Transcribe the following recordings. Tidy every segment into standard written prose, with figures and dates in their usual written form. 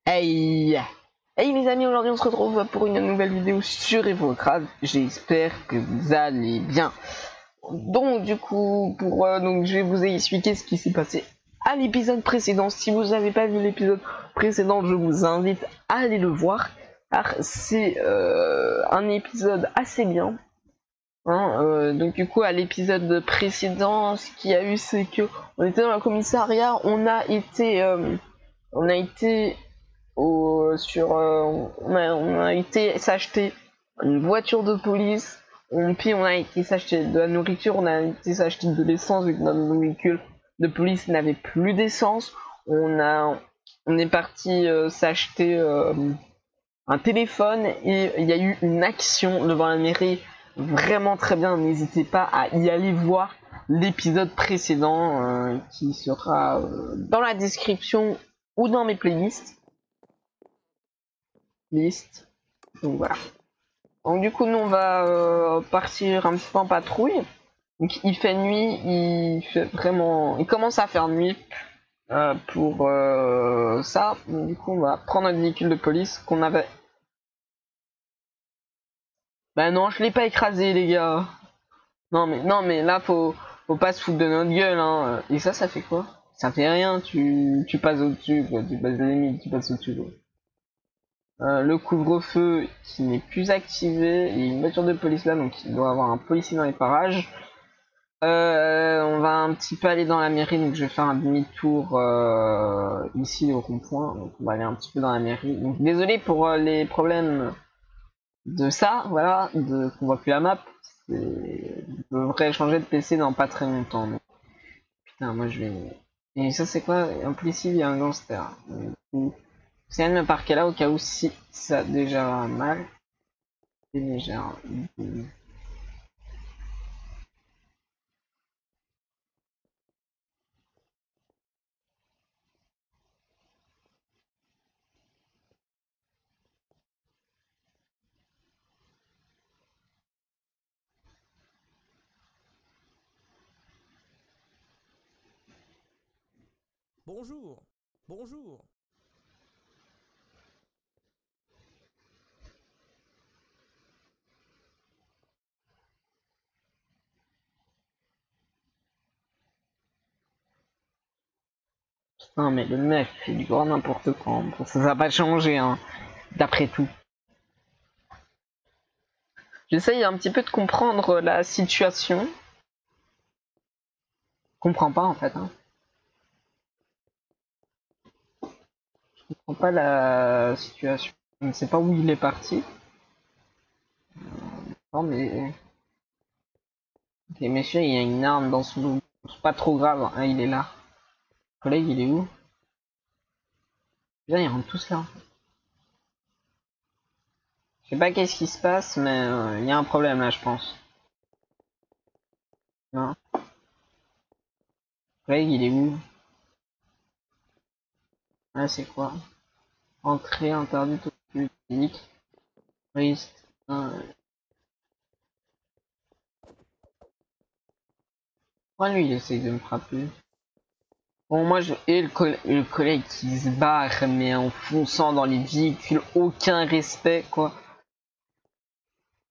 Hey, hey les amis, aujourd'hui on se retrouve pour une nouvelle vidéo sur Evocrad. J'espère que vous allez bien. Donc du coup, je vais vous expliquer ce qui s'est passé à l'épisode précédent. Si vous n'avez pas vu l'épisode précédent, je vous invite à aller le voir, car c'est un épisode assez bien. Donc du coup, à l'épisode précédent, ce qu'il y a eu, c'est que on était dans le commissariat, on a été on a été s'acheter une voiture de police, puis on a été s'acheter de la nourriture, on a été s'acheter de l'essence vu que notre véhicule de police n'avait plus d'essence. On est parti s'acheter un téléphone et il y a eu une action devant la mairie vraiment très bien. N'hésitez pas à y aller voir l'épisode précédent qui sera dans la description ou dans mes playlists. Donc voilà. Donc du coup nous on va partir un petit peu en patrouille. Donc il fait nuit, il commence à faire nuit pour ça. Donc, du coup on va prendre un véhicule de police qu'on avait. Bah non, je l'ai pas écrasé les gars. Non mais là faut pas se foutre de notre gueule hein. Et ça fait quoi? Ça fait rien, tu passes au-dessus quoi, tu passes les limites, tu passes au-dessus quoi. Le couvre-feu qui n'est plus activé, il y a une voiture de police là, donc il doit avoir un policier dans les parages. On va un petit peu aller dans la mairie, donc je vais faire un demi-tour ici au rond-point, donc on va aller un petit peu dans la mairie. Donc désolé pour les problèmes de ça, voilà, qu'on voit plus la map. Je devrais changer de PC dans pas très longtemps. Donc. Putain, moi je vais... Et ça c'est quoi? En plus ici il y a un gangster. J'essaie de me parquer là au cas où si ça déjà mal. C'est déjà. Bonjour, bonjour. Non mais le mec fait du grand n'importe quoi. Ça va pas changer hein. D'après tout. J'essaye un petit peu de comprendre la situation. Je comprends pas en fait. Hein. Je comprends pas la situation. Je ne sais pas où il est parti. Non mais. Ok messieurs, il y a une arme dans son dos. C'est pas trop grave. Hein, il est là. Le collègue il est où? Là ils rentrent tous là. Je sais pas qu'est-ce qui se passe, mais il y a un problème là je pense. Non. Le collègue il est où? Ah c'est quoi? Entrée interdite au public. Risque. Pourquoi lui il essaye de me frapper? Bon moi et le collègue qui se barre mais en fonçant dans les véhicules, aucun respect quoi.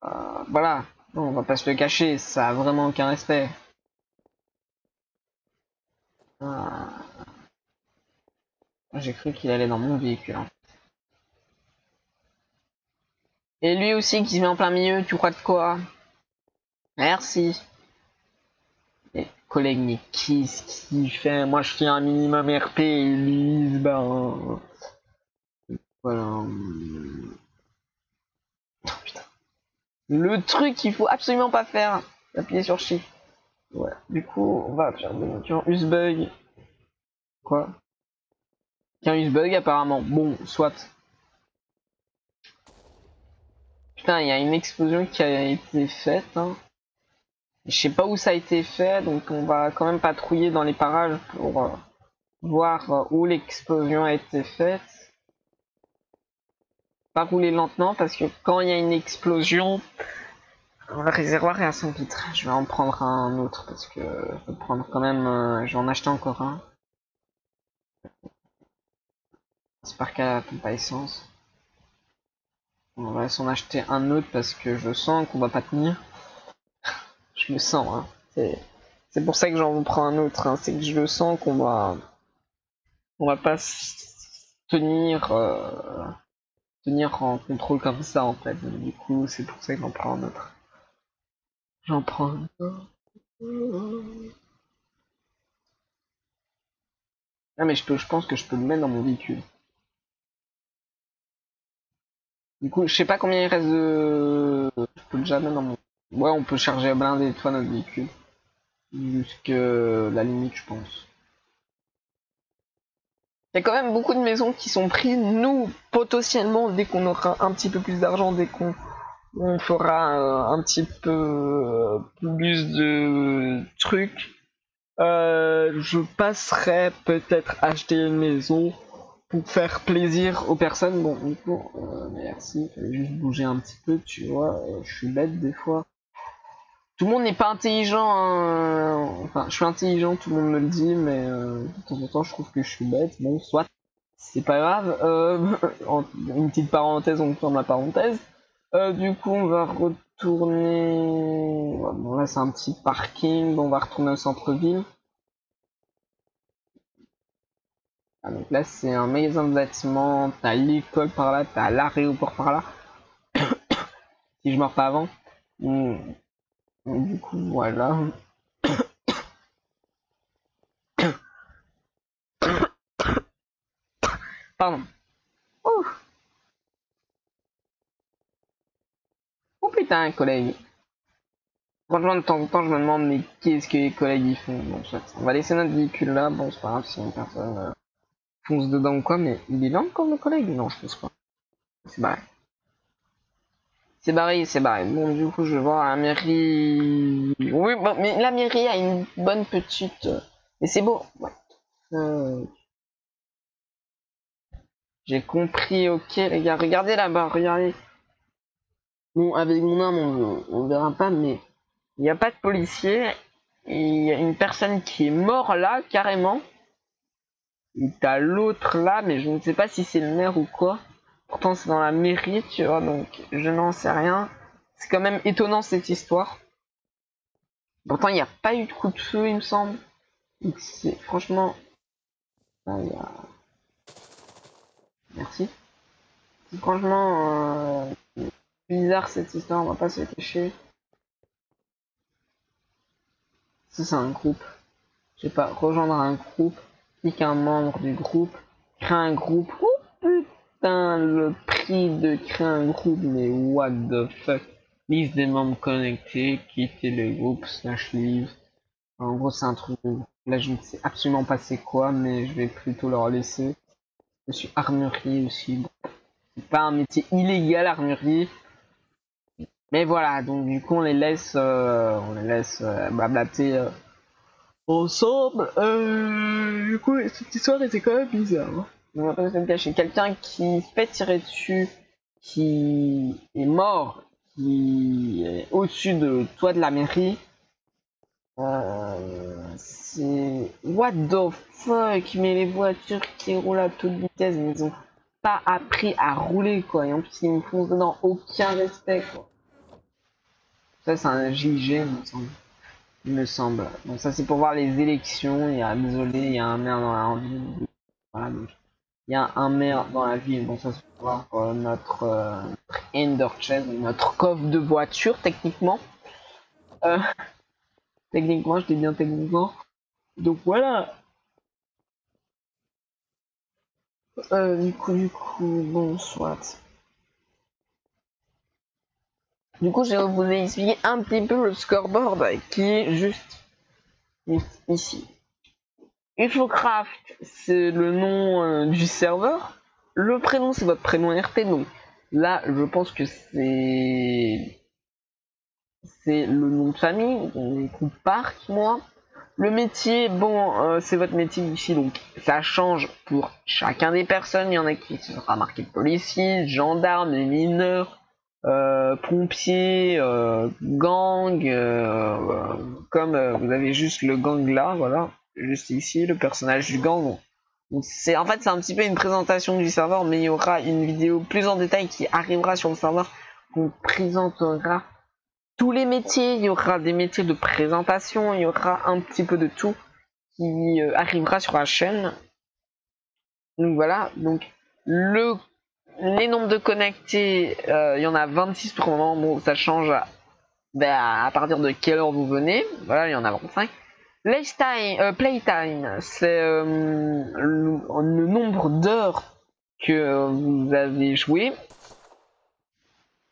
Voilà, non, on va pas se le cacher, ça a vraiment aucun respect. J'ai cru qu'il allait dans mon véhicule. Hein. Et lui aussi qui se met en plein milieu, tu crois de quoi? Merci. Et collègue, mais qu'est-ce qu'il fait? Moi je fais un minimum RP et lui il se barre. Voilà. Oh, putain. Le truc qu'il faut absolument pas faire, appuyer sur Shift. Ouais, du coup, on va faire des voitures Usbug. Quoi? Qu'un Usbug apparemment. Bon, soit. Putain, il y a une explosion qui a été faite. Hein. Je sais pas où ça a été fait, donc on va quand même patrouiller dans les parages pour voir où l'explosion a été faite. Pas rouler lentement parce que quand il y a une explosion, le réservoir est à 100 litres. Je vais en prendre un autre parce que je vais prendre quand même. Je vais en acheter encore un. J'espère qu'elle a pas essence. On va s'en acheter un autre parce que je sens qu'on va pas tenir. Je le sens, hein. C'est pour ça que j'en prends un autre, hein. C'est que je le sens on va pas tenir, tenir en contrôle comme ça en fait. Donc, du coup, c'est pour ça que j'en prends un autre. J'en prends un autre. Ah mais je pense que je peux le mettre dans mon véhicule. Du coup, je sais pas combien il reste de... Je peux déjà mettre dans mon... Ouais, on peut charger à blindé toi notre véhicule. Jusque la limite, je pense. Il y a quand même beaucoup de maisons qui sont prises. Nous, potentiellement, dès qu'on aura un petit peu plus d'argent, dès qu'on fera un petit peu plus de trucs, je passerai peut-être acheter une maison pour faire plaisir aux personnes. Bon, du coup, merci. Fallait juste bouger un petit peu, tu vois. Je suis bête des fois. Tout le monde n'est pas intelligent, hein. Enfin, je suis intelligent, tout le monde me le dit, mais de temps en temps, je trouve que je suis bête. Bon, soit, c'est pas grave. Une petite parenthèse, on ferme la parenthèse. Du coup, on va retourner... Bon, là, c'est un petit parking. Bon, on va retourner au centre-ville. Ah, donc là, c'est un magasin de vêtements. T'as l'école par là, t'as l'aéroport par là. Si je meurs pas avant. Du coup, voilà. Pardon. Oh, oh putain, collègue. Franchement, de temps en temps, je me demande, mais qu'est-ce que les collègues ils font? Bon, soit. On va laisser notre véhicule là. Bon, c'est pas grave si une personne fonce dedans ou quoi, mais il est là encore le collègue? Non, je pense pas. C'est barré. C'est barré, c'est barré. Bon, du coup, je vais voir la mairie. Oui, bon, mais la mairie a une bonne petite. Mais c'est beau. Ouais. J'ai compris, ok, les gars. Regardez là-bas, regardez. Bon, avec mon arme, on verra pas, mais il n'y a pas de policier. Il y a une personne qui est morte là, carrément. Et t'as l'autre là, mais je ne sais pas si c'est le maire ou quoi. Pourtant, c'est dans la mairie, tu vois, donc je n'en sais rien. C'est quand même étonnant cette histoire. Pourtant, il n'y a pas eu de coup de feu, il me semble. Donc, c'est franchement. Ah, merci. C'est franchement bizarre cette histoire, on va pas se cacher. Ça, c'est un groupe. Je sais pas, rejoindre un groupe, clique un membre du groupe, créer un groupe. Oh putain, le prix de créer un groupe, mais what the fuck. Liste des membres connectés, quitter le groupe, slash leave. En gros, c'est un truc. Là, je ne sais absolument pas c'est quoi, mais je vais plutôt leur laisser. Je suis armurier aussi. Bon, c'est pas un métier illégal, armurier. Mais voilà, donc du coup, on les laisse blablater ensemble. Du coup, cette histoire était quand même bizarre. Hein. On va pas se le cacher. Quelqu'un qui se fait tirer dessus, qui est mort, qui est au-dessus de toi de la mairie. C'est what the fuck, mais les voitures qui roulent à toute vitesse, mais ils ont pas appris à rouler quoi, et en plus ils me foncent dedans, aucun respect quoi. Ça c'est un JG il me semble. Il me semble. Donc ça c'est pour voir les élections, il y a désolé, il y a un maire dans la ville. Voilà donc. Il y a un maire dans la ville, donc ça c'est pour voir notre Ender Chest, notre coffre de voiture techniquement. Techniquement, je dis bien techniquement. Donc voilà. Du coup, bon, soit. Du coup, je vais vous expliquer un petit peu le scoreboard qui est juste ici. Infocraft, c'est le nom du serveur. Le prénom, c'est votre prénom RP. Donc là, je pense que c'est le nom de famille. On coupe Park, moi. Le métier, bon, c'est votre métier ici, donc ça change pour chacun des personnes. Il y en a qui sera marqué policier, gendarme, mineur, pompier, gang, comme vous avez juste le gang là, voilà, juste ici, le personnage du gang. C'est en fait c'est un petit peu une présentation du serveur, mais il y aura une vidéo plus en détail qui arrivera sur le serveur. On présentera tous les métiers, il y aura des métiers de présentation, il y aura un petit peu de tout qui arrivera sur la chaîne. Donc voilà, donc les nombres de connectés, il y en a 26 pour le moment. Bon, ça change à partir de quelle heure vous venez. Voilà, il y en a 25. Playtime, c'est le nombre d'heures que vous avez joué.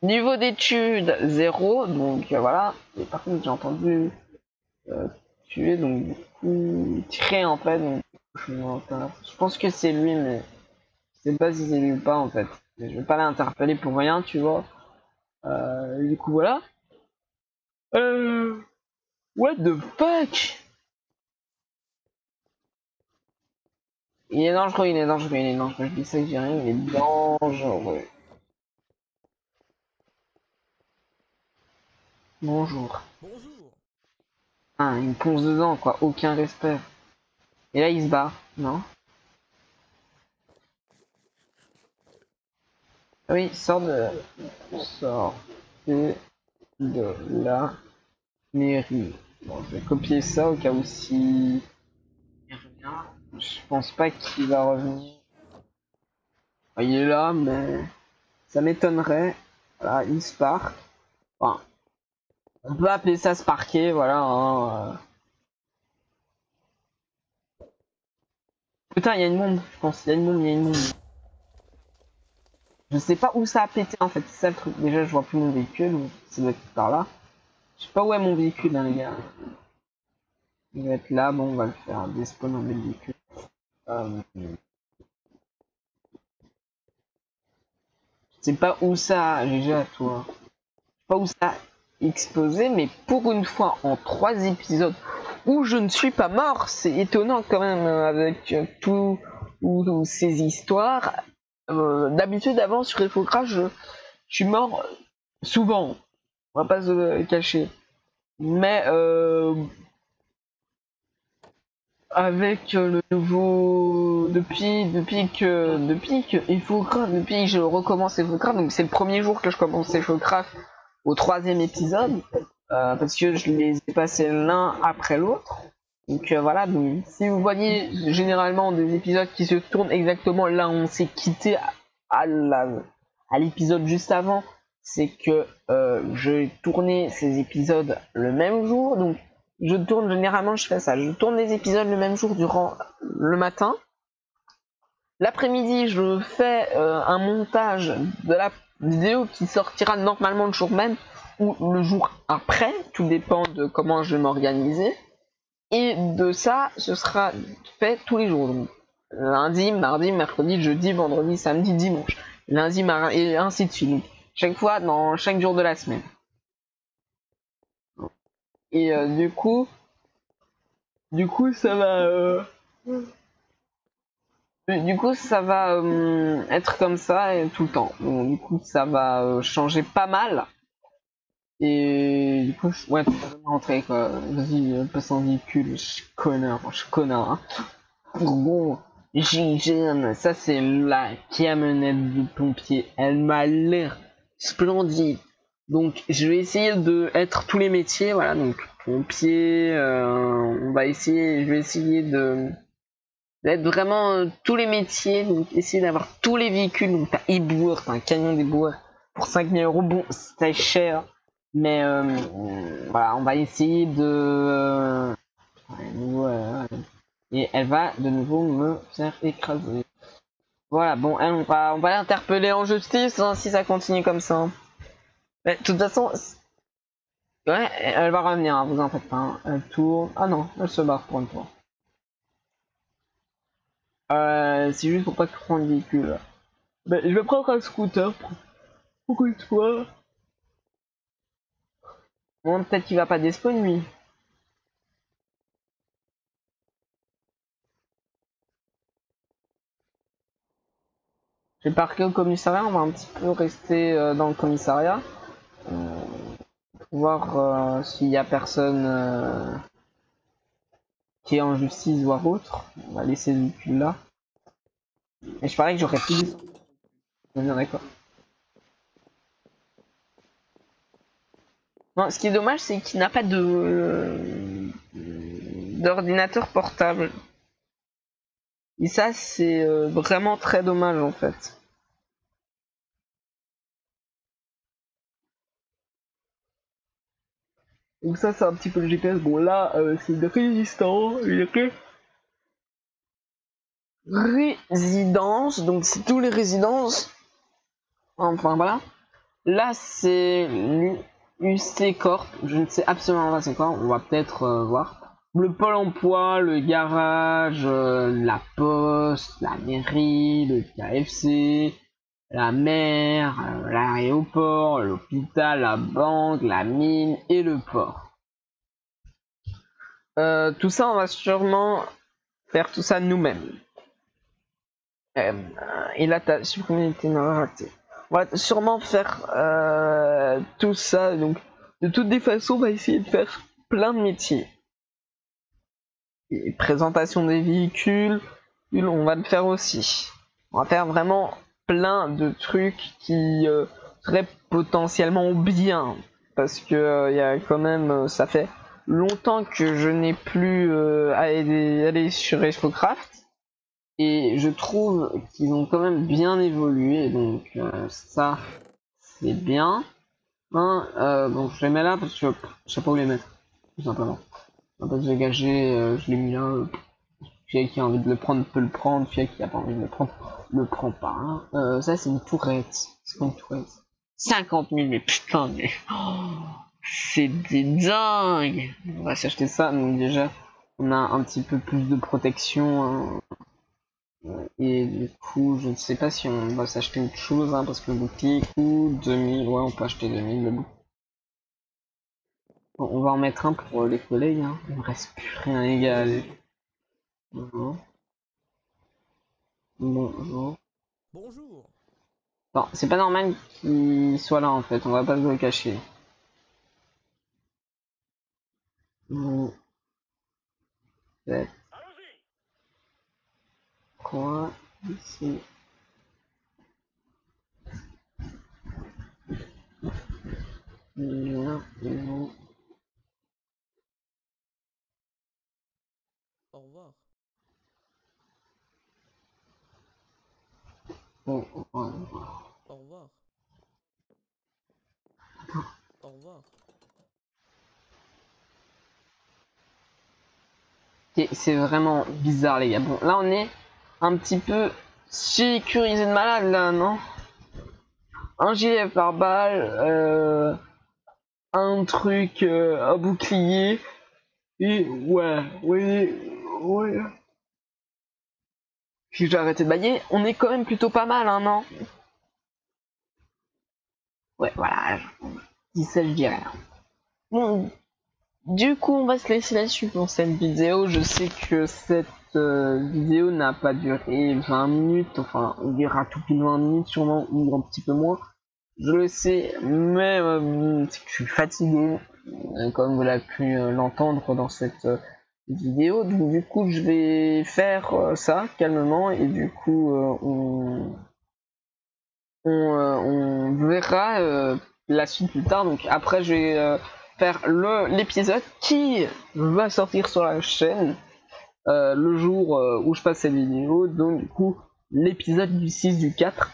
Niveau d'études, 0. Donc voilà. Et par contre, j'ai entendu tuer, donc du coup, tirer en fait. Donc, je pense que c'est lui, mais je sais pas si c'est lui ou pas en fait. Je vais pas l'interpeller pour rien, tu vois. Du coup, voilà. What the fuck? Il est dangereux, il est dangereux, il est dangereux. Je dis ça, je dis rien, il est dangereux. Bonjour. Bonjour. Ah, il me ponce dedans, quoi. Aucun respect. Et là, il se barre, non? Ah oui, sort de la mairie. Bon, je vais copier ça au cas où si il revient. Je pense pas qu'il va revenir. Ah, il est là, mais ça m'étonnerait. Voilà, il spark. Enfin, on peut appeler ça sparker, voilà. Hein. Putain, il y a une bombe, je pense. Il y a une bombe, il y a une bombe. Je sais pas où ça a pété en fait, c'est ça le truc. Déjà, je vois plus mon véhicule, ça doit être par là. Je sais pas où est mon véhicule, hein, les gars. Il va être là, bon, on va le faire despawn en véhicule. Je sais pas où ça, GG à toi. Je sais pas où ça a explosé, mais pour une fois en 3 épisodes où je ne suis pas mort, c'est étonnant quand même avec toutes ces histoires. D'habitude, avant sur Infocrash, je suis mort souvent, on va pas se le cacher. Mais avec le nouveau depuis que Infocraft, depuis que je recommence Infocraft, donc c'est le premier jour que je commence Infocraft au 3e épisode, parce que je les ai passés l'un après l'autre. Donc voilà, donc si vous voyez généralement des épisodes qui se tournent exactement là où on s'est quitté à l'épisode juste avant, c'est que je tournais ces épisodes le même jour, donc je tourne généralement, je fais ça, je tourne les épisodes le même jour durant le matin. L'après-midi, je fais un montage de la vidéo qui sortira normalement le jour même ou le jour après, tout dépend de comment je vais m'organiser. Et de ça, ce sera fait tous les jours. Donc, lundi, mardi, mercredi, jeudi, vendredi, samedi, dimanche. Lundi, mardi, et ainsi de suite. Donc, chaque fois, dans chaque jour de la semaine. Et du coup, ça va... Du coup, ça va être comme ça et tout le temps. Donc, du coup, ça va changer pas mal. Et du coup, ouais, tu peux rentrer quoi. Vas-y, passe en véhicule, je suis connard, hein. Bon, j'aime, ça c'est la camionnette de pompier. Elle m'a l'air splendide. Donc, je vais essayer de être tous les métiers, voilà. Donc, pompier, on va essayer, je vais essayer d'être vraiment tous les métiers, donc essayer d'avoir tous les véhicules. Donc t'as éboueur, t'as un camion d'éboueur pour 5000 euros, bon c'est cher, mais voilà, on va essayer de... et elle va de nouveau me faire écraser. Voilà, bon, elle, on va l'interpeller en justice hein, si ça continue comme ça. Mais de toute façon, ouais, elle va revenir, hein, vous en faites pas. Hein. Elle tourne, ah non, elle se barre pour une fois. C'est juste pour pas que tu prends le véhicule. Ben, je vais prendre un scooter pour une fois. Bon, peut-être qu'il va pas despawn lui. Je vais parquer au commissariat, on va un petit peu rester dans le commissariat. Pour voir s'il y a personne qui est en justice voire autre. On va laisser ce véhicule là. Et je parie que j'aurais plus d'essence. On est bien d'accord. Non, ce qui est dommage, c'est qu'il n'a pas de d'ordinateur portable. Et ça, c'est vraiment très dommage en fait. Donc ça, c'est un petit peu le GPS. Bon là, c'est une résistance, une résidence. Donc c'est tous les résidences. Enfin voilà. Là, c'est l'UC Corp. Je ne sais absolument pas c'est quoi. On va peut-être voir. Le pôle emploi, le garage, la poste, la mairie, le KFC, la mer, l'aéroport, l'hôpital, la banque, la mine et le port. Tout ça, on va sûrement faire tout ça nous-mêmes. Et là, t'as supprimé tes acté. On va sûrement faire tout ça. Donc, de toutes les façons, on va essayer de faire plein de métiers. Et présentation des véhicules, on va le faire aussi. On va faire vraiment plein de trucs qui seraient potentiellement bien. Parce que y a quand même, ça fait longtemps que je n'ai plus allé sur Explocraft. Et je trouve qu'ils ont quand même bien évolué, donc ça c'est bien. Bon, je les mets là parce que je sais pas où les mettre, tout simplement. En fait, j'ai gagé, je l'ai mis là. Celui qui a envie de le prendre peut le prendre, celui qui a pas envie de le prendre, le prend pas. Ça c'est une tourette. C'est quoi une tourette? 50 000, mais putain, mais c'est des dingues. On va s'acheter ça, donc déjà on a un petit peu plus de protection. Hein. Et du coup, je ne sais pas si on va s'acheter autre chose, hein, parce que le bouclier coûte 2000, ouais, on peut acheter 2000 le bouclier. Bon, on va en mettre un pour les collègues, hein. Il me reste plus rien, les gars, allez. Bonjour. Bonjour. Bonjour. Non, c'est pas normal qu'il soit là en fait, on va pas se le cacher. Vous êtes quoi ici? Bien, et vous? Au revoir. Oh, oh, oh. Au revoir. Au revoir. Okay, c'est vraiment bizarre les gars. Bon, là on est un petit peu sécurisé de malade là, non? Un gilet pare-balles, un truc, un bouclier, et ouais. Puis j'ai arrêté de bailler, on est quand même plutôt pas mal, hein, non? Ouais, voilà, je dis ça, je dirais. Bon, du coup, on va se laisser là-dessus pour cette vidéo. Je sais que cette vidéo n'a pas duré 20 minutes, enfin, on dira tout pile 20 minutes sûrement, ou un petit peu moins. Je le sais, mais c'est que je suis fatigué, comme vous l'avez pu l'entendre dans cette vidéo. Donc du coup, je vais faire ça calmement et du coup, on verra la suite plus tard. Donc après, je vais faire l'épisode qui va sortir sur la chaîne le jour où je passe cette vidéo. Donc du coup, l'épisode du 6 du 4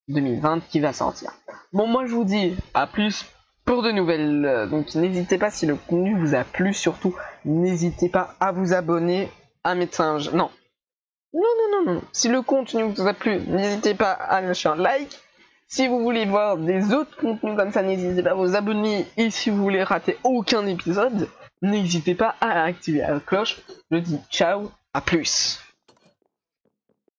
2020 qui va sortir. Bon, moi je vous dis à plus pour de nouvelles. Donc n'hésitez pas, si le contenu vous a plu, surtout n'hésitez pas à vous abonner, à mettre un... Non. Si le contenu vous a plu, n'hésitez pas à lâcher un like. Si vous voulez voir des autres contenus comme ça, n'hésitez pas à vous abonner. Et si vous voulez rater aucun épisode, n'hésitez pas à activer la cloche. Je dis ciao, à plus.